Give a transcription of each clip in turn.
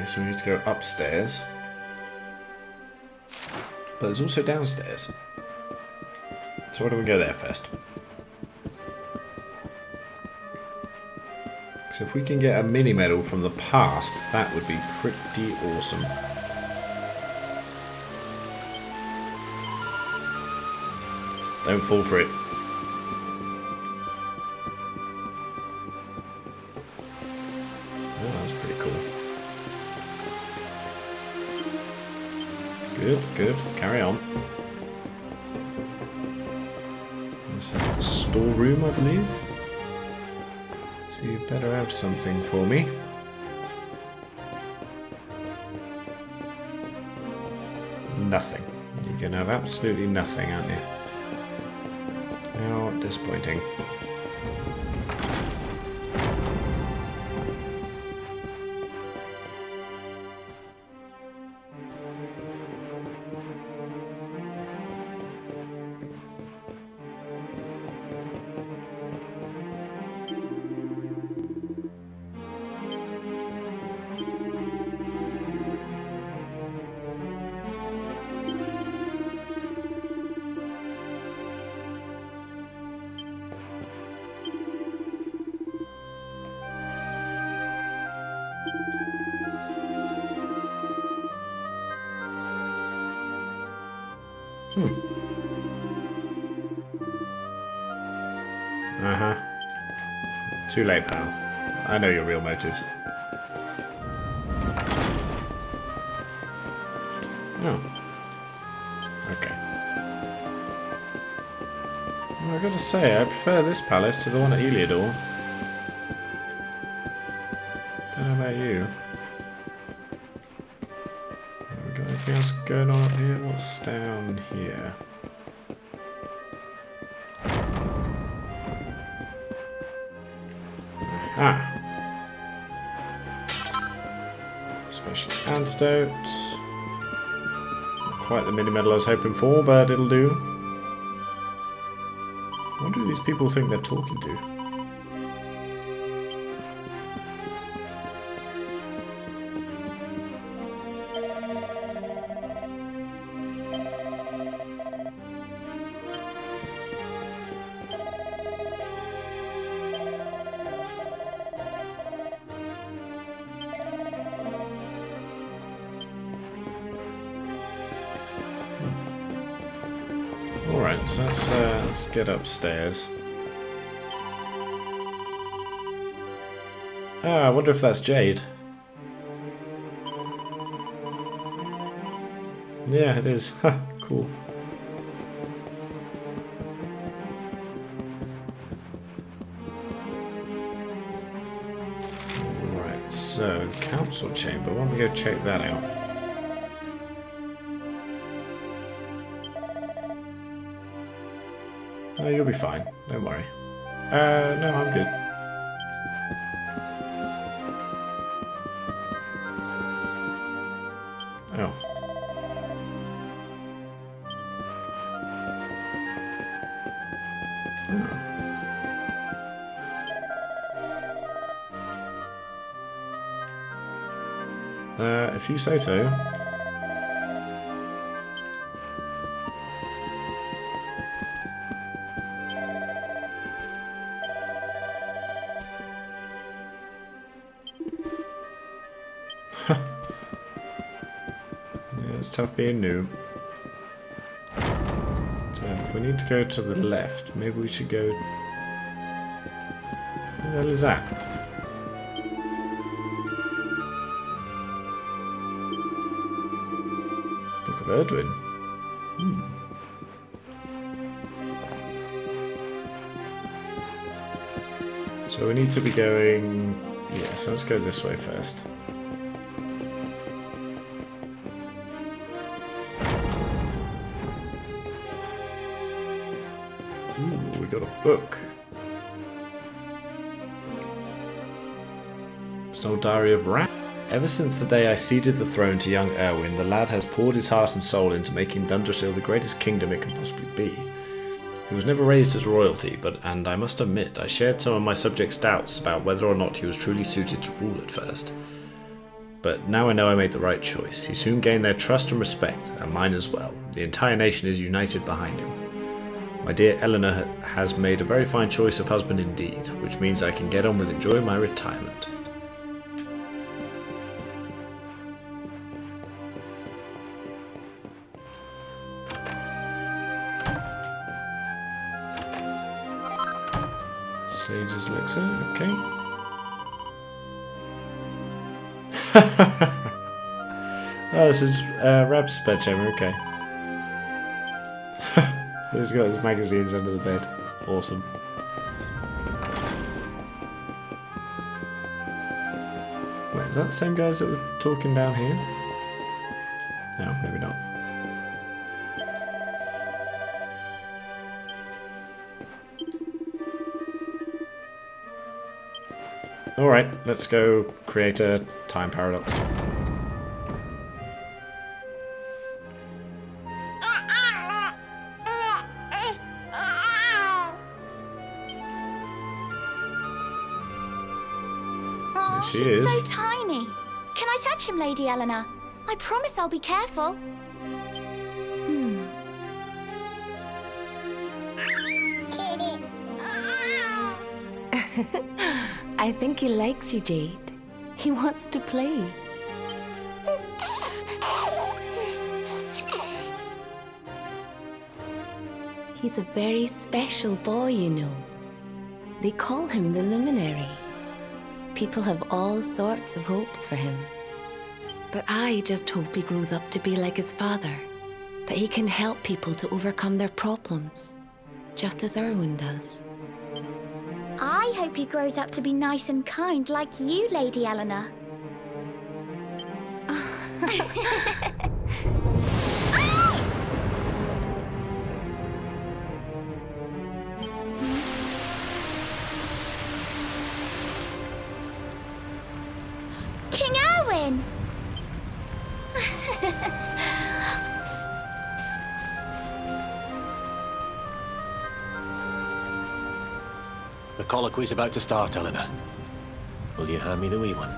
Okay, so we need to go upstairs. But there's also downstairs. So why don't we go there first? So if we can get a mini medal from the past, that would be pretty awesome. Don't fall for it. Oh, that was pretty cool. Good, good. Carry on. This is the storeroom, I believe. So you better have something for me. Nothing. You're going to have absolutely nothing, aren't you? How disappointing. Uh-huh. Too late, pal. I know your real motives. Oh. Okay. Well, I gotta say, I prefer this palace to the one at Heliodor. Don't know about you. Have we got anything else going on up here? What's down here? Ah. Special antidote. Not quite the mini medal I was hoping for, but it'll do. I wonder who these people think they're talking to. Alright, so let's get upstairs. Ah, I wonder if that's Jade. Yeah, it is. Ha, cool. Alright, so, council chamber. Why don't we go check that out? Oh, you'll be fine. Don't worry. No, I'm good. Oh. If you say so. Yeah, it's tough being new. So if we need to go to the left, maybe we should go... What the hell is that? Book of Erdwin. So we need to be going... Yeah, so let's go this way first. Ooh, we got a book. It's an old diary of Rat. Ever since the day I ceded the throne to young Erwin, the lad has poured his heart and soul into making Dundrasil the greatest kingdom it can possibly be. He was never raised as royalty, and I must admit, I shared some of my subjects' doubts about whether or not he was truly suited to rule at first. but now I know I made the right choice. He soon gained their trust and respect, and mine as well. The entire nation is united behind him. My dear Eleanor has made a very fine choice of husband indeed, which means I can get on with enjoying my retirement. Sage's elixir, okay. Oh, this is Rab's bedchamber, okay. He's got his magazines under the bed. Awesome. Wait, is that the same guys that were talking down here? No, maybe not. Alright, let's go create a time paradox. She is. So tiny. Can I touch him, Lady Eleanor? I promise I'll be careful. I think he likes you, Jade. He wants to play. He's a very special boy, you know. They call him the Luminary. People have all sorts of hopes for him. But I just hope he grows up to be like his father, that he can help people to overcome their problems, just as Erwin does. I hope he grows up to be nice and kind like you, Lady Eleanor. King Erwin! The colloquy's about to start, Eleanor. Will you hand me the wee one?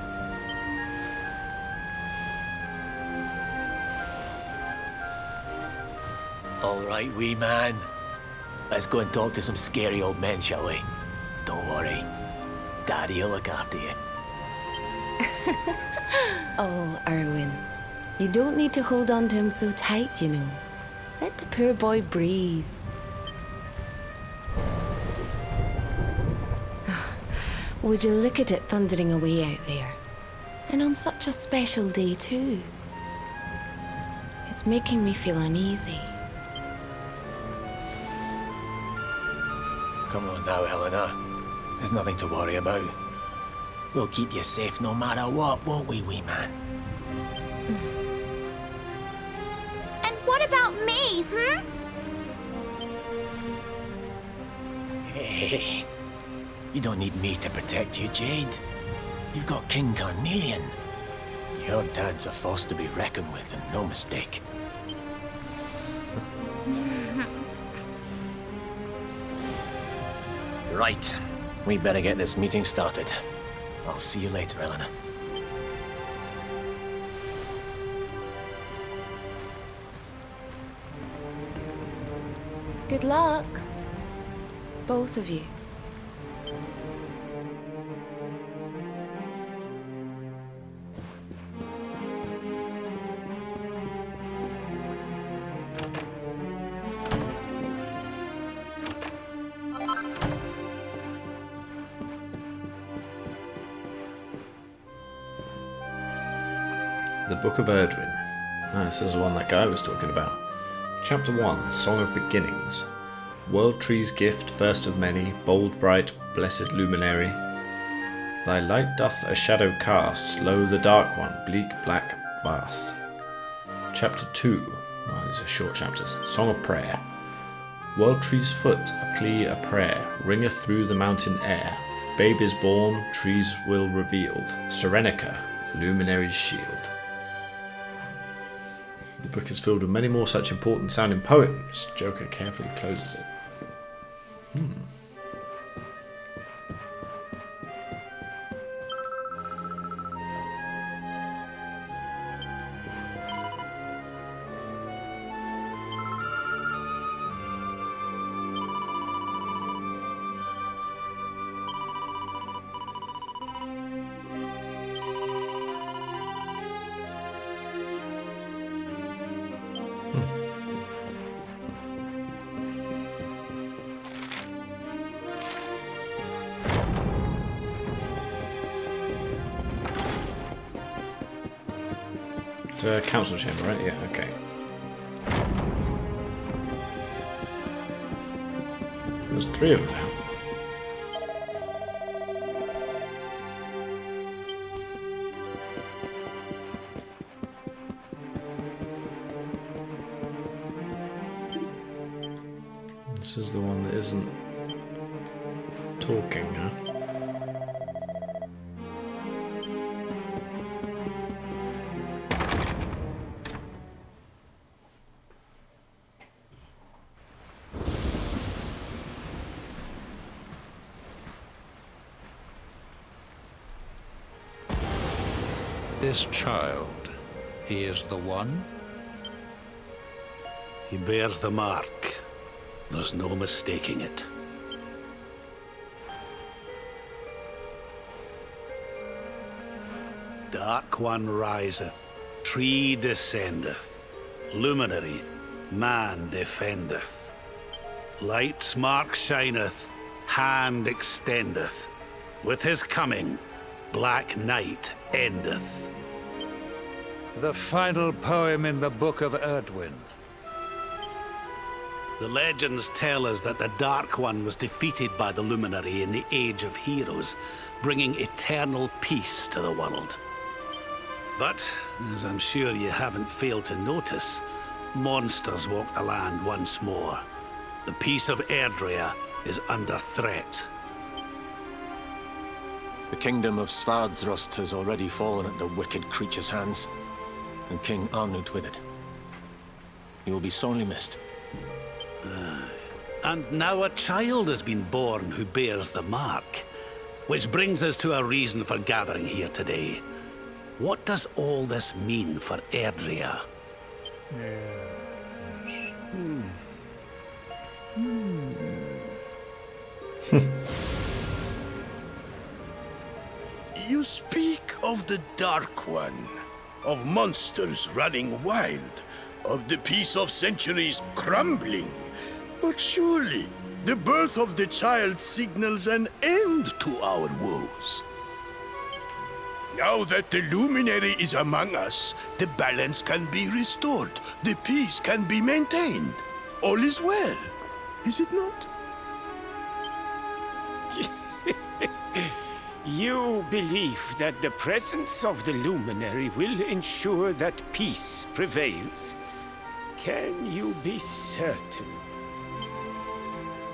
All right, wee man. Let's go and talk to some scary old men, shall we? Don't worry. Daddy'll look after you. Oh, Erwin, you don't need to hold on to him so tight, you know. Let the poor boy breathe. Would you look at it thundering away out there? And on such a special day, too. It's making me feel uneasy. Come on now, Eleanor. There's nothing to worry about. We'll keep you safe no matter what, won't we, wee man? And what about me, Hey, you don't need me to protect you, Jade. You've got King Carnelian. Your dad's a force to be reckoned with, and no mistake. Right. We better get this meeting started. I'll see you later, Eleanor. Good luck, both of you. The Book of Erdwin. This is the one that guy was talking about. Chapter 1, Song of Beginnings. World Tree's gift, first of many, bold, bright, blessed luminary. Thy light doth a shadow cast, lo, the dark one, bleak, black, vast. Chapter 2. These are short chapters. Song of Prayer. World Tree's foot, a plea, a prayer, ringeth through the mountain air. Babe is born, trees will revealed. Serenica, luminary's shield. The book is filled with many more such important sounding poems. Joker carefully closes it. The council chamber, right? Yeah, okay. There's 3 of them now. This is the one that isn't talking, huh? This child, he is the one? He bears the mark. There's no mistaking it. Dark One riseth, tree descendeth, luminary, man defendeth. Light's mark shineth, hand extendeth. With his coming, black night endeth. The final poem in the Book of Erdwin. The legends tell us that the Dark One was defeated by the Luminary in the Age of Heroes, bringing eternal peace to the world. But, as I'm sure you haven't failed to notice, monsters walk the land once more. The peace of Erdrea is under threat. The kingdom of Svardsrust has already fallen at the wicked creature's hands, and King Arnut with it. He will be sorely missed. And now a child has been born who bears the mark. Which brings us to a reason for gathering here today. What does all this mean for Erdrea? You speak of the Dark One, of monsters running wild, of the peace of centuries crumbling. But surely, the birth of the child signals an end to our woes. Now that the Luminary is among us, the balance can be restored, the peace can be maintained. All is well, is it not? You believe that the presence of the Luminary will ensure that peace prevails? Can you be certain?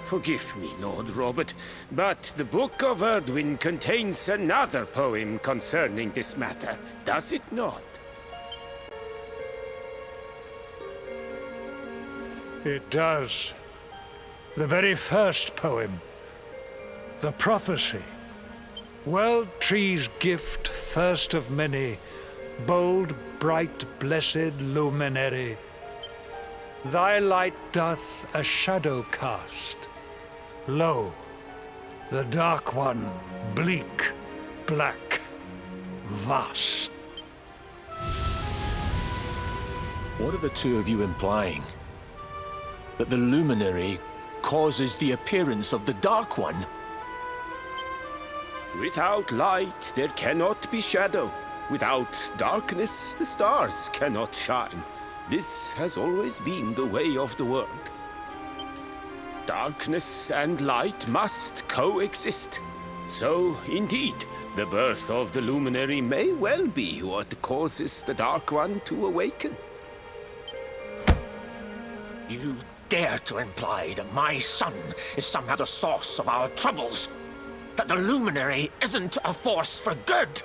Forgive me, Lord Robert, but the Book of Erdwin contains another poem concerning this matter, does it not? It does. The very first poem. The prophecy. World tree's gift, first of many, bold, bright, blessed luminary. Thy light doth a shadow cast. Lo, the Dark One, bleak, black, vast. What are the two of you implying? That the Luminary causes the appearance of the Dark One? Without light, there cannot be shadow. Without darkness, the stars cannot shine. This has always been the way of the world. Darkness and light must coexist. So, indeed, the birth of the Luminary may well be what causes the Dark One to awaken. You dare to imply that my son is somehow the source of our troubles? That the Luminary isn't a force for good?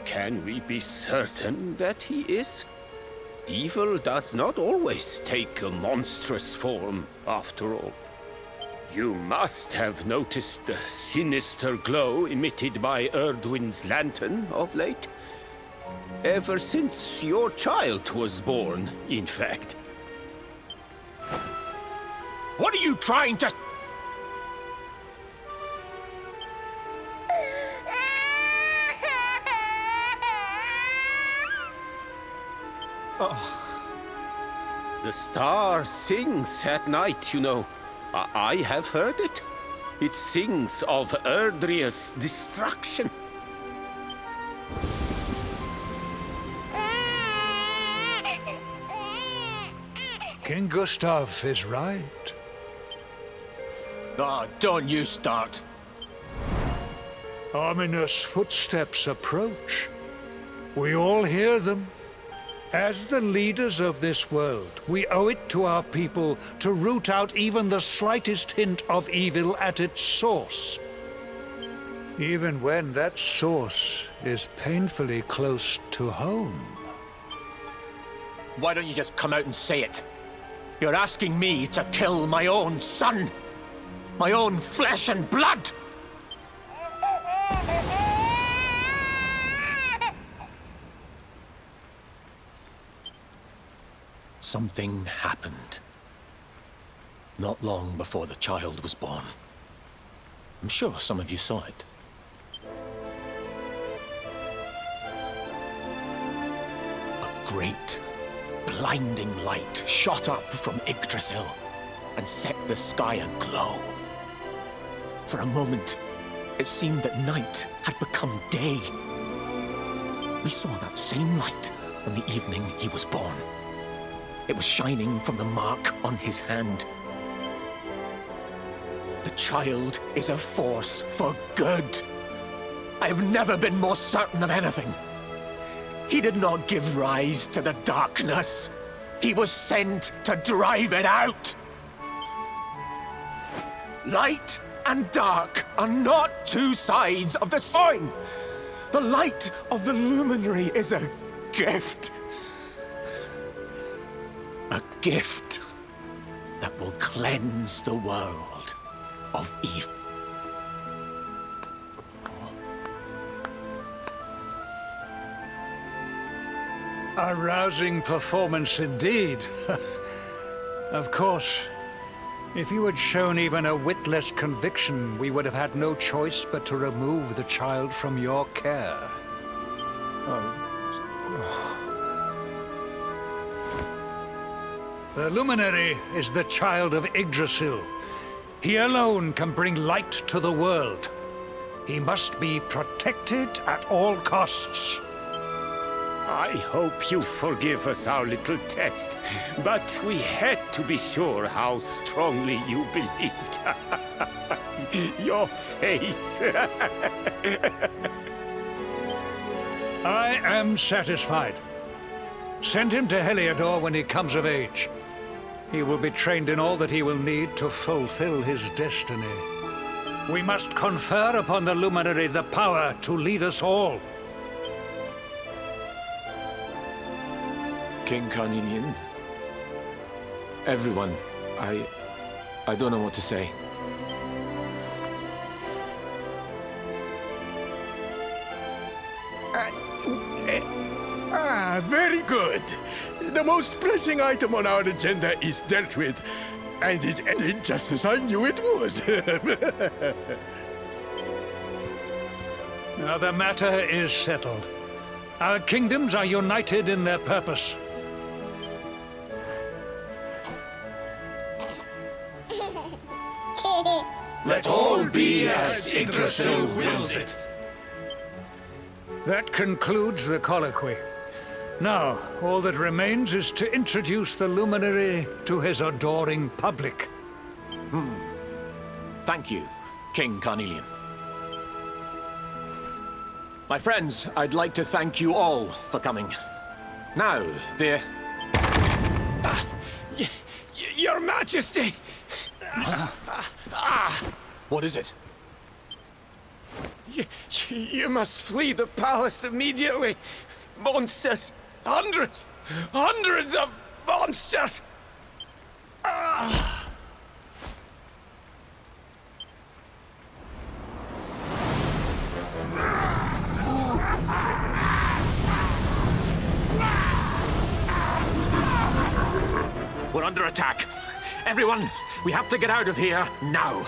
Can we be certain that he is? Evil does not always take a monstrous form, after all. You must have noticed the sinister glow emitted by Erdwin's lantern of late. Ever since your child was born, in fact. What are you trying to... The star sings at night, you know. I have heard it. It sings of Erdrea's destruction. King Gustav is right. Oh, don't you start. Ominous footsteps approach. We all hear them. As the leaders of this world, we owe it to our people to root out even the slightest hint of evil at its source. Even when that source is painfully close to home. Why don't you just come out and say it? You're asking me to kill my own son. My own flesh and blood. Something happened. Not long before the child was born. I'm sure some of you saw it. A great, blinding light shot up from Yggdrasil and set the sky aglow. For a moment, it seemed that night had become day. We saw that same light on the evening he was born. It was shining from the mark on his hand. The child is a force for good. I have never been more certain of anything. He did not give rise to the darkness. He was sent to drive it out. Light and dark are not two sides of the coin. The light of the luminary is a gift. A gift that will cleanse the world of evil. A rousing performance indeed. Of course, if you had shown even a whit less conviction, we would have had no choice but to remove the child from your care. The Luminary is the child of Yggdrasil. He alone can bring light to the world. He must be protected at all costs. I hope you forgive us our little test, but we had to be sure how strongly you believed. Your face. I am satisfied. Send him to Heliodor when he comes of age. He will be trained in all that he will need to fulfill his destiny. We must confer upon the Luminary the power to lead us all. King Carnelian. Everyone. I don't know what to say. Very good. The most pressing item on our agenda is dealt with, and it ended just as I knew it would. Now the matter is settled. Our kingdoms are united in their purpose. Let all be as Yggdrasil wills it. That concludes the colloquy. Now, all that remains is to introduce the Luminary to his adoring public. Thank you, King Carnelian. My friends, I'd like to thank you all for coming. Now, Your Majesty! What is it? You must flee the palace immediately. Monsters! Hundreds of monsters! We're under attack. Everyone, we have to get out of here now.